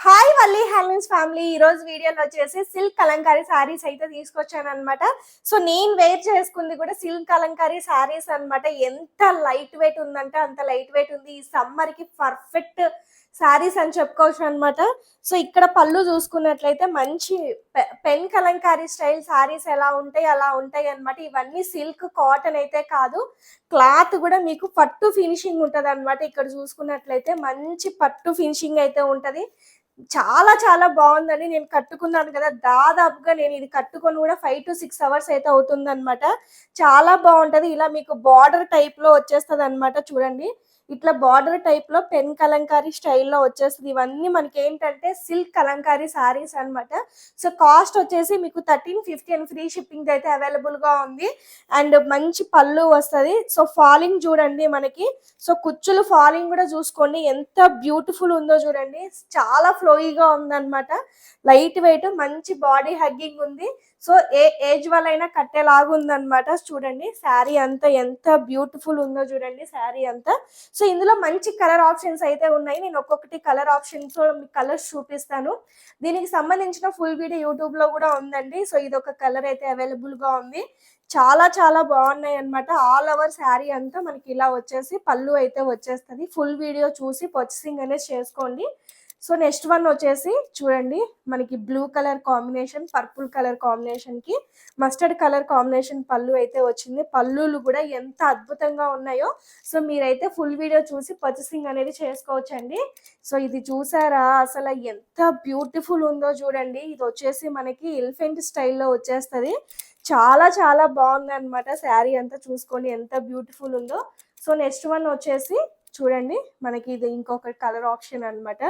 Hi Valli handlooms family. ఈ రోజు వీడియోలో వచ్చేసి సిల్క్ కలంకారీ శారీస్ అయితే తీసుకొచ్చాను అనమాట. సో నేను వేర్ చేసుకుంది కూడా సిల్క్ కలంకారీ శారీస్ అనమాట. ఎంత లైట్ వెయిట్ ఉందంటే అంత లైట్ వెయిట్ ఉంది. ఈ సమ్మర్ కి పర్ఫెక్ట్ శారీస్ అని చెప్పుకోవచ్చు అనమాట. సో ఇక్కడ పళ్ళు చూసుకున్నట్లయితే మంచి పెన్ కలంకారీ స్టైల్ శారీస్ ఎలా ఉంటాయి అలా ఉంటాయి అనమాట. ఇవన్నీ సిల్క్ కాటన్ అయితే కాదు, క్లాత్ కూడా మీకు పట్టు ఫినిషింగ్ ఉంటది అనమాట. ఇక్కడ చూసుకున్నట్లయితే మంచి పట్టు ఫినిషింగ్ అయితే ఉంటది. చాలా చాలా బాగుందండి. నేను కట్టుకున్నాను కదా, దాదాపుగా నేను ఇది కట్టుకొని కూడా 5 to 6 అవర్స్ అయితే అవుతుందన్నమాట. చాలా బాగుంటది. ఇలా మీకు బార్డర్ టైప్ లో వచ్చేస్తుంది అనమాట. చూడండి, ఇట్లా బార్డర్ టైప్ లో పెన్ కలంకారీ స్టైల్లో వచ్చేస్తుంది. ఇవన్నీ మనకి ఏంటంటే సిల్క్ కలంకారీ శారీస్ అనమాట. సో కాస్ట్ వచ్చేసి మీకు 1350 అండ్ ఫ్రీ షిప్పింగ్ అయితే అవైలబుల్ గా ఉంది. అండ్ మంచి పళ్ళు వస్తుంది. సో ఫాలింగ్ చూడండి మనకి. సో కుచ్చులు ఫాలింగ్ కూడా చూసుకోండి ఎంత బ్యూటిఫుల్ ఉందో చూడండి. చాలా ఫ్లోయిగా ఉందన్నమాట. లైట్ వెయిట్, మంచి బాడీ హగ్గింగ్ ఉంది. సో ఏ ఏజ్ వాళ్ళైనా కట్టేలాగా ఉందన్నమాట. చూడండి శారీ అంతా ఎంత బ్యూటిఫుల్ ఉందో చూడండి శారీ అంతా. సో ఇందులో మంచి కలర్ ఆప్షన్స్ అయితే ఉన్నాయి. నేను ఒక్కొక్కటి కలర్ ఆప్షన్స్ మీకు కలర్స్ చూపిస్తాను. దీనికి సంబంధించిన ఫుల్ వీడియో యూట్యూబ్ లో కూడా ఉందండి. సో ఇది ఒక కలర్ అయితే అవైలబుల్ గా ఉంది. చాలా చాలా బాగున్నాయి అనమాట. ఆల్ ఓవర్ శారీ అంతా మనకి ఇలా వచ్చేసి పళ్ళు అయితే వచ్చేస్తుంది. ఫుల్ వీడియో చూసి పర్చేసింగ్ అనేది చేసుకోండి. సో నెక్స్ట్ వన్ వచ్చేసి చూడండి, మనకి blue colour combination, purple colour combination కి మస్టర్డ్ కలర్ కాంబినేషన్ పళ్ళు అయితే వచ్చింది. పళ్ళులు కూడా ఎంత అద్భుతంగా ఉన్నాయో. సో మీరైతే ఫుల్ వీడియో చూసి పర్చేసింగ్ అనేది చేసుకోవచ్చండి. సో ఇది చూసారా, అసలు ఎంత బ్యూటిఫుల్ ఉందో చూడండి. ఇది వచ్చేసి మనకి ఎలిఫెంట్ స్టైల్లో వచ్చేస్తుంది. చాలా చాలా బాగుంది అనమాట. శారీ అంతా చూసుకోండి ఎంత బ్యూటిఫుల్ ఉందో. సో నెక్స్ట్ వన్ వచ్చేసి చూడండి, మనకి ఇది ఇంకొక కలర్ ఆప్షన్ అనమాట.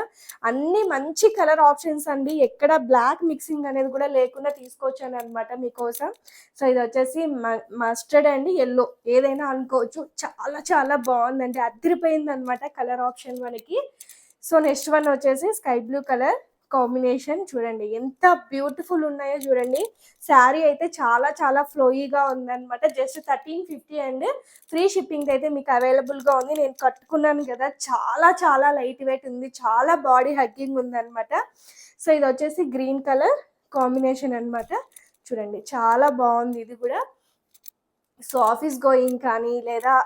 అన్ని మంచి కలర్ ఆప్షన్స్ అండి. ఎక్కడ బ్లాక్ మిక్సింగ్ అనేది కూడా లేకుండా తీసుకొచ్చాను అనమాట మీకోసం. సో ఇది వచ్చేసి మస్టర్డ్ అండ్ ఎల్లో ఏదైనా అనుకోవచ్చు. చాలా చాలా బాగుందండి, అదిరిపోయింది అనమాట కలర్ ఆప్షన్ మనకి. సో నెక్స్ట్ వన్ వచ్చేసి స్కై బ్లూ కలర్ కాంబినేషన్. చూడండి ఎంత బ్యూటిఫుల్ ఉన్నాయో చూడండి. శారీ అయితే చాలా చాలా ఫ్లోయిగా ఉందన్నమాట. జస్ట్ 1350 అండ్ ఫ్రీ షిప్పింగ్ అయితే మీకు అవైలబుల్ గా ఉంది. నేను కట్టుకున్నాను కదా, చాలా చాలా లైట్ వెయిట్ ఉంది, చాలా బాడీ హగ్గింగ్ ఉందన్నమాట. సో ఇది వచ్చేసి గ్రీన్ కలర్ కాంబినేషన్ అనమాట. చూడండి చాలా బాగుంది ఇది కూడా. సో ఆఫీస్ గోయింగ్ కానీ లేదా